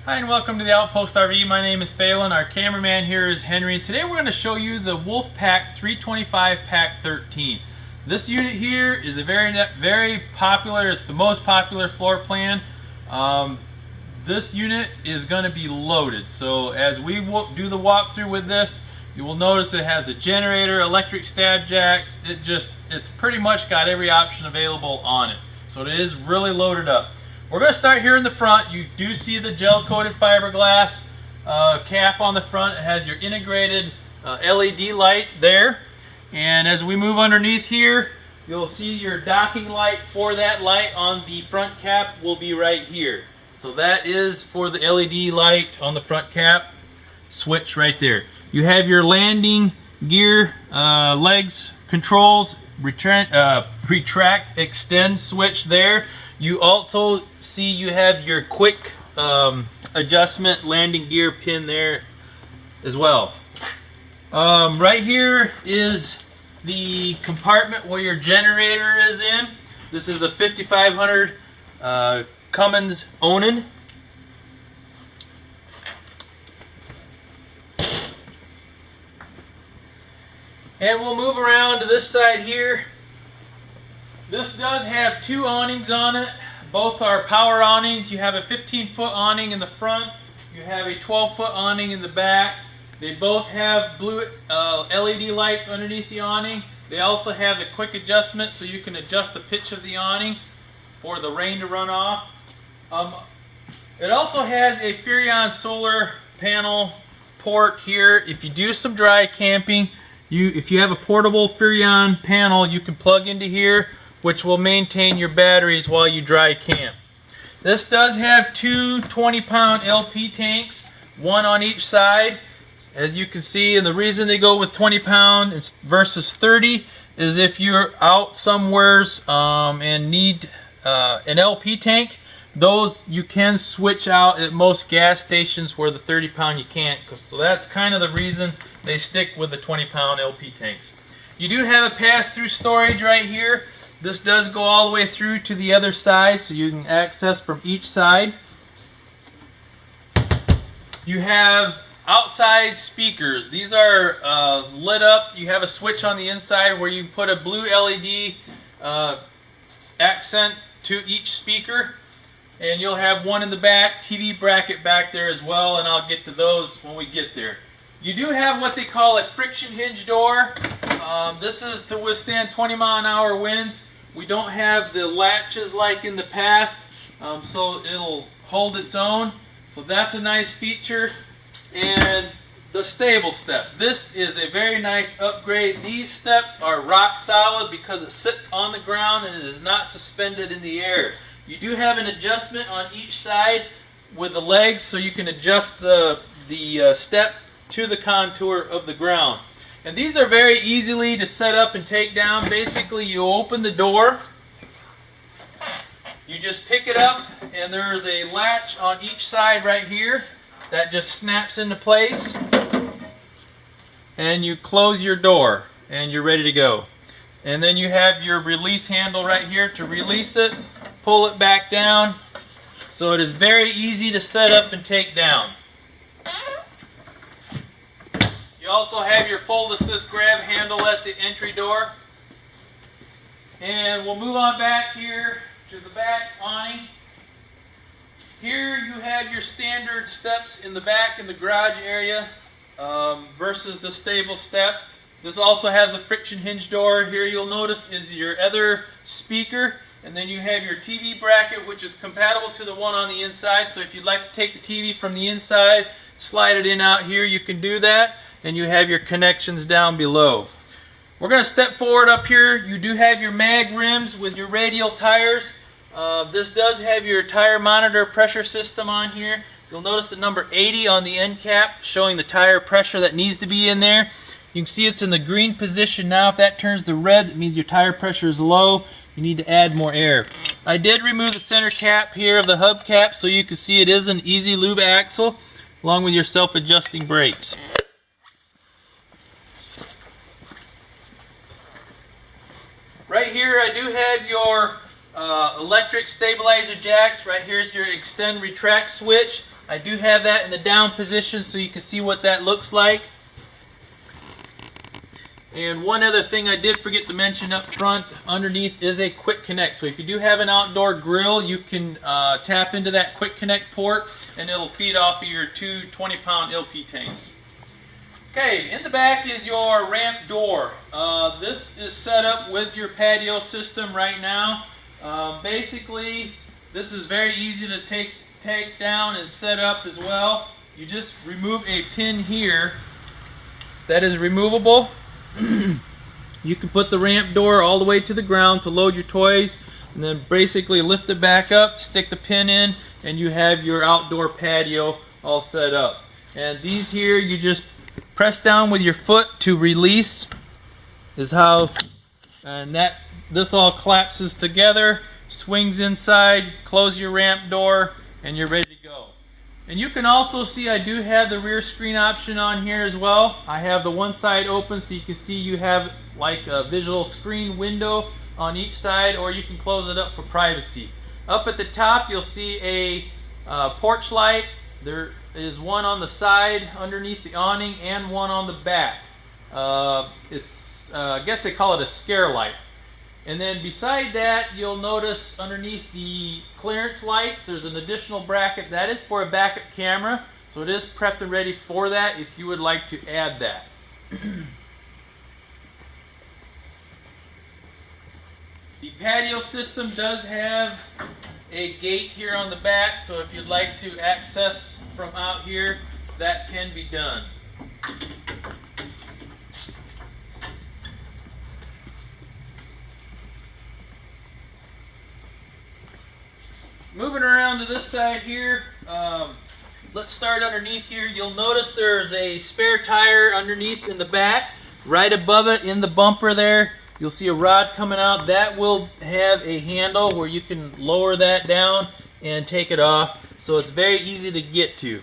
Hi and welcome to the Outpost RV. My name is Phelan. Our cameraman here is Henry. Today we're going to show you the Wolfpack 325Pack13. This unit here is a very popular, it's the most popular floor plan. This unit is going to be loaded. So as we do the walkthrough with this, you will notice it has a generator, electric stab jacks. It's pretty much got every option available on it. So it is really loaded up. We're going to start here in the front. You do see the gel-coated fiberglass cap on the front. It has your integrated LED light there. And as we move underneath here, you'll see your docking light for that light on the front cap will be right here. So that is for the LED light on the front cap. Switch right there. You have your landing gear legs controls, retract, extend switch there. You also see you have your quick adjustment landing gear pin there as well. Right here is the compartment where your generator is in. This is a 5500 Cummins Onan. And we'll move around to this side here. This does have two awnings on it. Both are power awnings. You have a 15-foot awning in the front. You have a 12-foot awning in the back. They both have blue LED lights underneath the awning. They also have a quick adjustment so you can adjust the pitch of the awning for the rain to run off. It also has a Furrion solar panel port here. If you do some dry camping, if you have a portable Furrion panel, you can plug into here, which will maintain your batteries while you dry camp. This does have two 20-pound LP tanks, one on each side, as you can see. And the reason they go with 20-pound versus 30 is if you're out somewheres and need an LP tank, those you can switch out at most gas stations, where the 30-pound you can't. So that's kind of the reason they stick with the 20-pound LP tanks. You do have a pass-through storage right here. This does go all the way through to the other side, so you can access from each side. You have outside speakers. These are lit up. You have a switch on the inside where you can put a blue LED accent to each speaker. And you'll have one in the back, TV bracket back there as well, and I'll get to those when we get there. You do have what they call a friction hinge door. This is to withstand 20-mile-an-hour winds. We don't have the latches like in the past, so it'll hold its own. So that's a nice feature. And the stable step. This is a very nice upgrade. These steps are rock solid because it sits on the ground and it is not suspended in the air. You do have an adjustment on each side with the legs, so you can adjust the step to the contour of the ground. And these are very easily to set up and take down. Basically, you open the door, you just pick it up, and there's a latch on each side right here that just snaps into place, and you close your door and you're ready to go. And then you have your release handle right here to release it, pull it back down. So it is very easy to set up and take down. You also have your fold assist grab handle at the entry door. And we'll move on back here to the back awning. Here you have your standard steps in the back in the garage area versus the stable step. This also has a friction hinge door. Here you'll notice is your other speaker. And then you have your TV bracket, which is compatible to the one on the inside. So if you'd like to take the TV from the inside, slide it in out here, you can do that. And you have your connections down below. We're going to step forward up here. You do have your mag rims with your radial tires. This does have your tire monitor pressure system on here. You'll notice the number 80 on the end cap showing the tire pressure that needs to be in there. You can see it's in the green position now. If that turns to red, it means your tire pressure is low. You need to add more air. I did remove the center cap here of the hub cap so you can see it is an easy lube axle along with your self-adjusting brakes. Right here I do have your electric stabilizer jacks. Right here is your extend retract switch. I do have that in the down position so you can see what that looks like. And one other thing I did forget to mention up front, underneath is a quick connect. So if you do have an outdoor grill, you can tap into that quick connect port and it'll feed off of your two 20-pound LP tanks. Okay, in the back is your ramp door. This is set up with your patio system right now. Basically, this is very easy to take down and set up as well. You just remove a pin here that is removable. You can put the ramp door all the way to the ground to load your toys, and then basically lift it back up, stick the pin in, and you have your outdoor patio all set up. And these here, you just press down with your foot to release, is how, and this all collapses together, swings inside, close your ramp door, and you're ready to go. And you can also see I do have the rear screen option on here as well. I have the one side open so you can see you have like a visual screen window on each side, or you can close it up for privacy. Up at the top you'll see a porch light. There is one on the side underneath the awning and one on the back. I guess they call it a scare light. And then beside that, you'll notice underneath the clearance lights, there's an additional bracket. That is for a backup camera, so it is prepped and ready for that if you would like to add that. The patio system does have a gate here on the back, so if you'd like to access from out here, that can be done. Moving around to this side here, let's start underneath here. You'll notice there's a spare tire underneath in the back. Right above it in the bumper there, you'll see a rod coming out. That will have a handle where you can lower that down and take it off. So it's very easy to get to.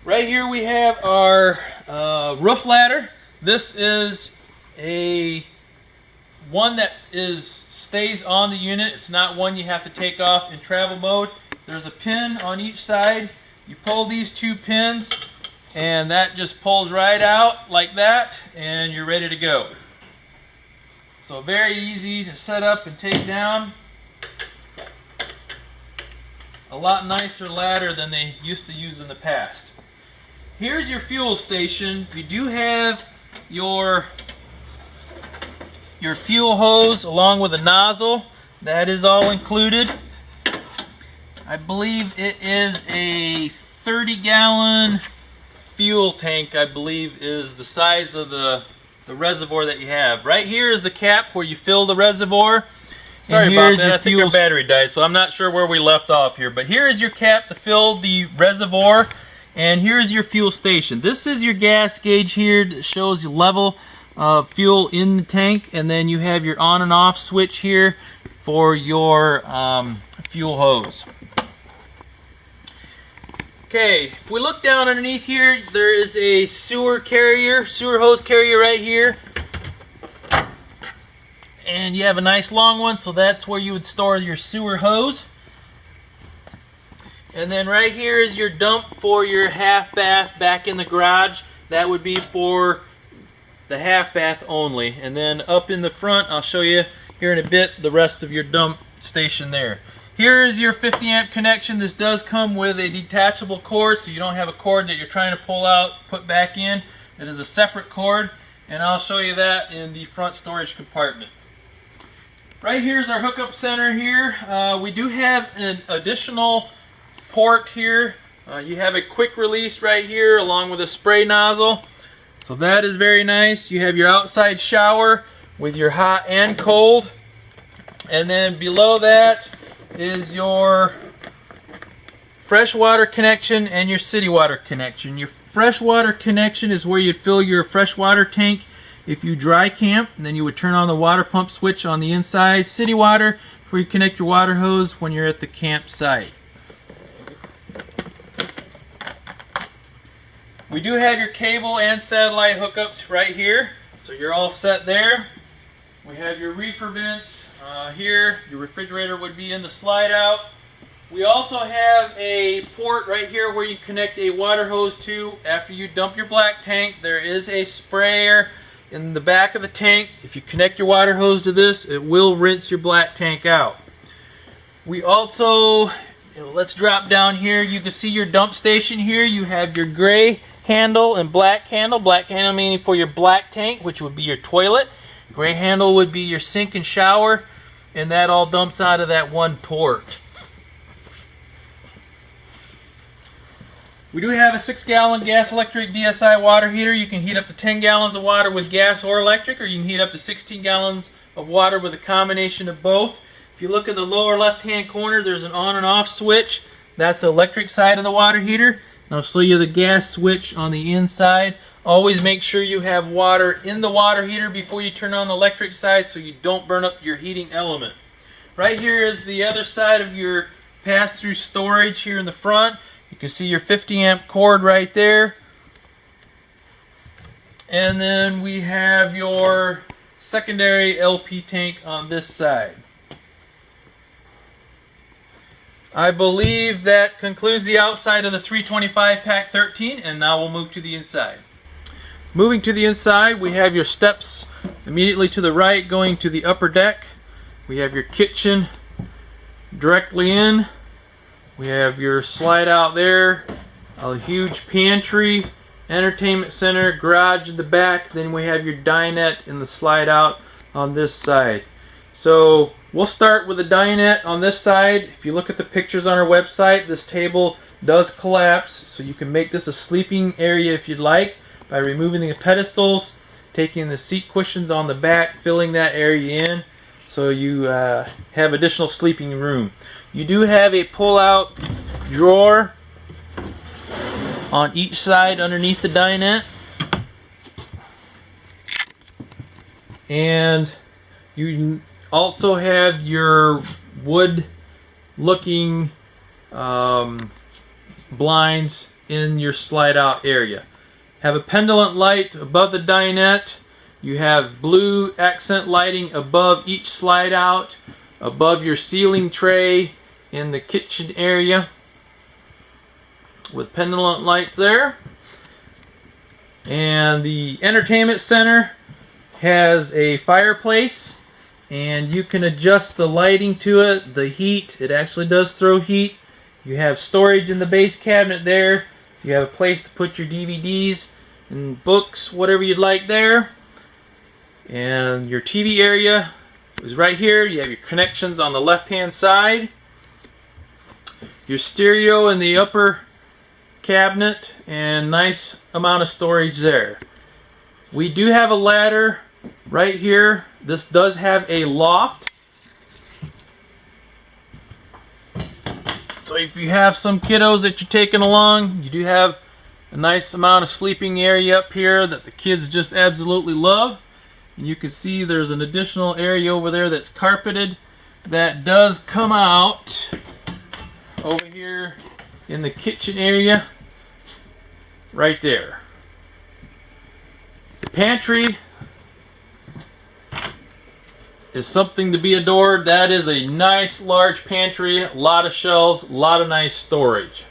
Right here we have our roof ladder. This is a one that stays on the unit. It's not one you have to take off in travel mode. There's a pin on each side. You pull these two pins and that just pulls right out like that, and you're ready to go. So very easy to set up and take down. A lot nicer ladder than they used to use in the past. Here's your fuel station. You do have your fuel hose along with a nozzle. That is all included. I believe it is a 30-gallon fuel tank, I believe is the size of the reservoir that you have. Right here is the cap where you fill the reservoir. Sorry about that, I think our battery died, so I'm not sure where we left off here. But here is your cap to fill the reservoir, and here's your fuel station. This is your gas gauge here that shows the level of fuel in the tank, and then you have your on and off switch here for your fuel hose. Okay, if we look down underneath here, there is a sewer hose carrier right here. And you have a nice long one, so that's where you would store your sewer hose. And then right here is your dump for your half bath back in the garage. That would be for the half bath only. And then up in the front, I'll show you here in a bit the rest of your dump station there. Here is your 50 amp connection. This does come with a detachable cord, so you don't have a cord that you're trying to pull out, put back in. It is a separate cord, and I'll show you that in the front storage compartment. Right here is our hookup center here. We do have an additional port here. You have a quick release right here along with a spray nozzle. So that is very nice. You have your outside shower with your hot and cold. And then below that is your freshwater connection and your city water connection. Your freshwater connection is where you'd fill your freshwater tank if you dry camp, and then you would turn on the water pump switch on the inside. City water, where you connect your water hose when you're at the campsite. We do have your cable and satellite hookups right here, so you're all set there. We have your reefer vents here. Your refrigerator would be in the slide out. We also have a port right here where you connect a water hose to. After you dump your black tank, there is a sprayer in the back of the tank. If you connect your water hose to this, it will rinse your black tank out. We also, let's drop down here. You can see your dump station here. You have your gray handle and black handle. Black handle meaning for your black tank, which would be your toilet. Gray handle would be your sink and shower. And that all dumps out of that one port. We do have a 6-gallon gas electric DSI water heater. You can heat up to 10 gallons of water with gas or electric, or you can heat up to 16 gallons of water with a combination of both. If you look in the lower left-hand corner, there's an on and off switch. That's the electric side of the water heater. And I'll show you the gas switch on the inside. Always make sure you have water in the water heater before you turn on the electric side so you don't burn up your heating element. Right here is the other side of your pass-through storage here in the front. You can see your 50 amp cord right there. And then we have your secondary LP tank on this side. I believe that concludes the outside of the 325Pack13, and now we'll move to the inside. Moving to the inside, we have your steps immediately to the right going to the upper deck. We have your kitchen directly in. We have your slide out there, a huge pantry, entertainment center, garage in the back. Then we have your dinette in the slide out on this side. So we'll start with the dinette on this side. If you look at the pictures on our website, this table does collapse, so you can make this a sleeping area if you'd like by removing the pedestals, taking the seat cushions on the back, filling that area in, so you have additional sleeping room. You do have a pull-out drawer on each side underneath the dinette, and you also have your wood-looking blinds in your slide-out area. Have a pendant light above the dinette. You have blue accent lighting above each slide-out, above your ceiling tray in the kitchen area with pendant lights there. And the entertainment center has a fireplace, and you can adjust the lighting to it, the heat. It actually does throw heat. You have storage in the base cabinet there. You have a place to put your DVDs and books, whatever you'd like there. And your TV area is right here. You have your connections on the left-hand side. Your stereo in the upper cabinet, and nice amount of storage there. We do have a ladder right here. This does have a loft. So if you have some kiddos that you're taking along, you do have a nice amount of sleeping area up here that the kids just absolutely love. And you can see there's an additional area over there that's carpeted that does come out over here in the kitchen area right there. The pantry is something to be adored. That is a nice large pantry, a lot of shelves, a lot of nice storage.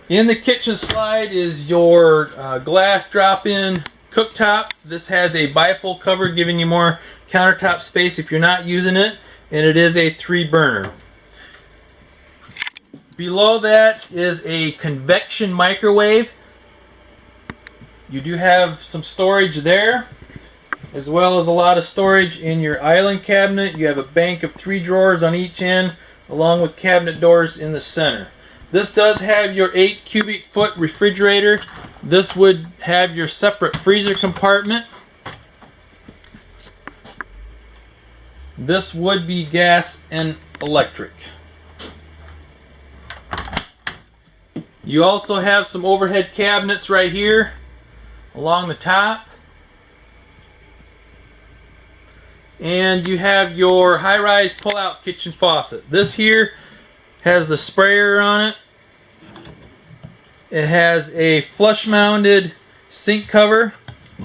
In the kitchen slide is your glass drop-in cooktop. This has a bifold cover giving you more countertop space if you're not using it, and it is a 3-burner. Below that is a convection microwave. You do have some storage there, as well as a lot of storage in your island cabinet. You have a bank of 3 drawers on each end, along with cabinet doors in the center. This does have your 8 cubic foot refrigerator. This would have your separate freezer compartment. This would be gas and electric. You also have some overhead cabinets right here along the top. And you have your high-rise pull-out kitchen faucet. This here has the sprayer on it. It has a flush-mounted sink cover,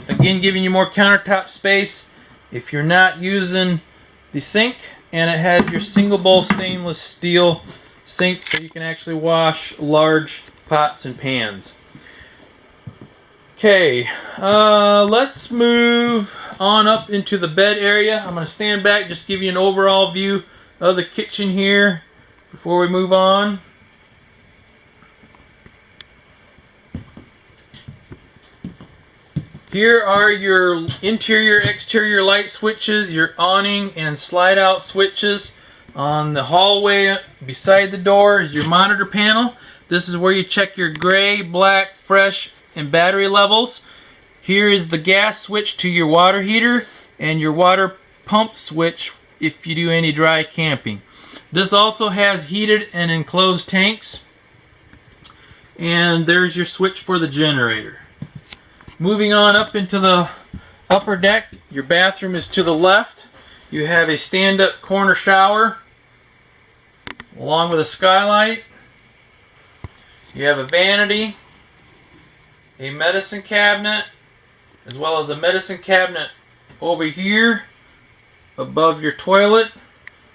again giving you more countertop space if you're not using the sink. and it has your single bowl stainless steel sink, so you can actually wash large pots and pans. Okay, let's move on up into the bed area. I'm going to stand back, just give you an overall view of the kitchen here before we move on. Here are your interior, exterior light switches, your awning and slide out switches. On the hallway beside the door is your monitor panel. This is where you check your gray, black, fresh, and battery levels. Here is the gas switch to your water heater and your water pump switch if you do any dry camping. This also has heated and enclosed tanks. And there's your switch for the generator. Moving on up into the upper deck, your bathroom is to the left. You have a stand-up corner shower along with a skylight. You have a vanity, a medicine cabinet, as well as a medicine cabinet over here above your toilet.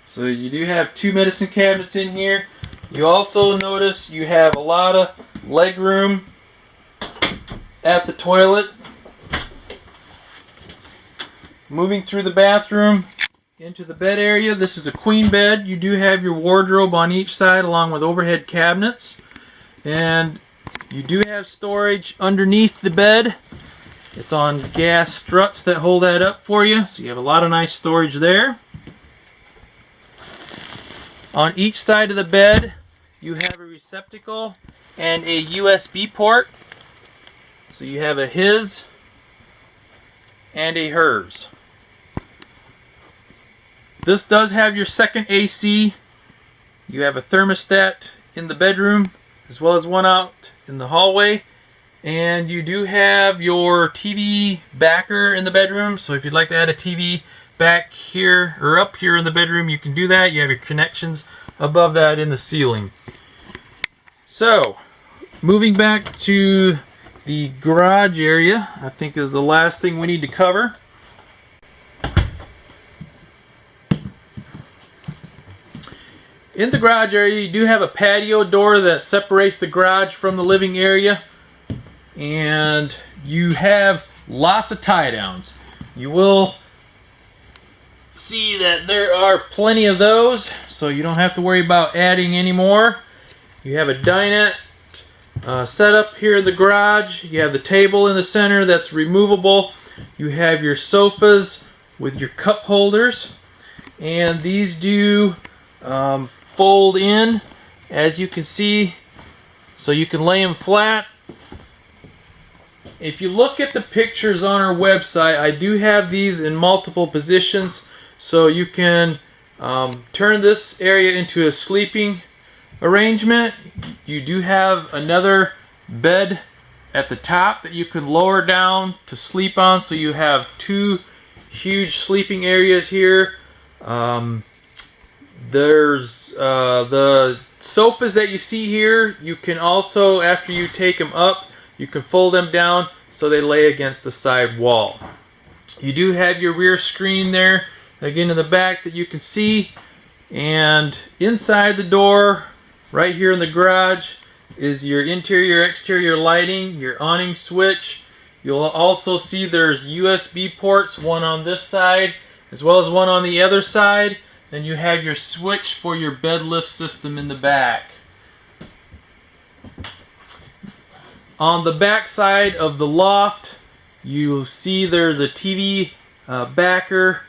So you do have two medicine cabinets in here. You also notice you have a lot of leg room at the toilet. Moving through the bathroom into the bed area, this is a queen bed. You do have your wardrobe on each side along with overhead cabinets, and you do have storage underneath the bed. It's on gas struts that hold that up for you, so you have a lot of nice storage there. On each side of the bed you have a receptacle and a USB port. So you have a his and a hers. This does have your second AC. You have a thermostat in the bedroom as well as one out in the hallway. And you do have your TV backer in the bedroom. So if you'd like to add a TV back here or up here in the bedroom, you can do that. You have your connections above that in the ceiling. So moving back to the garage area, I think is the last thing we need to cover. In the garage area, you do have a patio door that separates the garage from the living area, and you have lots of tie downs. You will see that there are plenty of those, so you don't have to worry about adding any more. You have a dinette set up here in the garage. You have the table in the center that's removable. You have your sofas with your cup holders, and these do fold in, as you can see, so you can lay them flat. If you look at the pictures on our website, I do have these in multiple positions, so you can turn this area into a sleeping arrangement. You do have another bed at the top that you can lower down to sleep on, so you have two huge sleeping areas here. There's the sofas that you see here. You can also, after you take them up, you can fold them down so they lay against the side wall. You do have your rear screen there again in the back that you can see, and inside the door right here in the garage is your interior exterior lighting, your awning switch. You'll also see there's USB ports, one on this side as well as one on the other side, and you have your switch for your bed lift system in the back. On the back side of the loft, you'll see there's a TV backer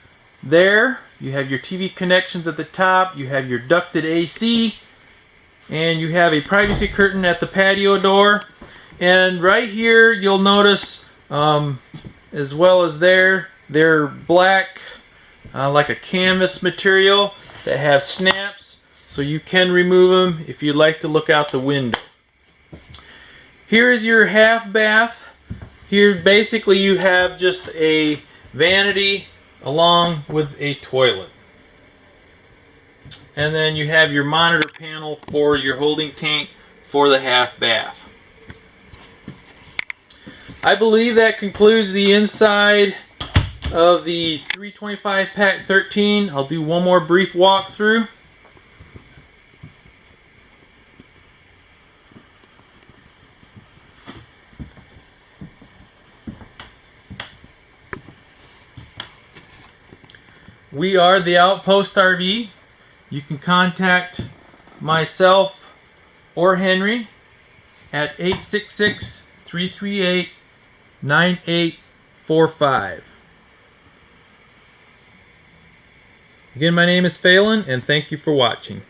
there. You have your TV connections at the top, you have your ducted AC, and you have a privacy curtain at the patio door. And right here you'll notice, as well as there, they're black, like a canvas material that have snaps, so you can remove them if you'd like to look out the window. Here is your half bath. Here basically you have just a vanity along with a toilet. And then you have your monitor panel for your holding tank for the half bath. I believe that concludes the inside of the 325 Pack 13. I'll do one more brief walkthrough. We are the Outpost RV. You can contact myself or Henry at 866-338-9845. Again, my name is Phelan, and thank you for watching.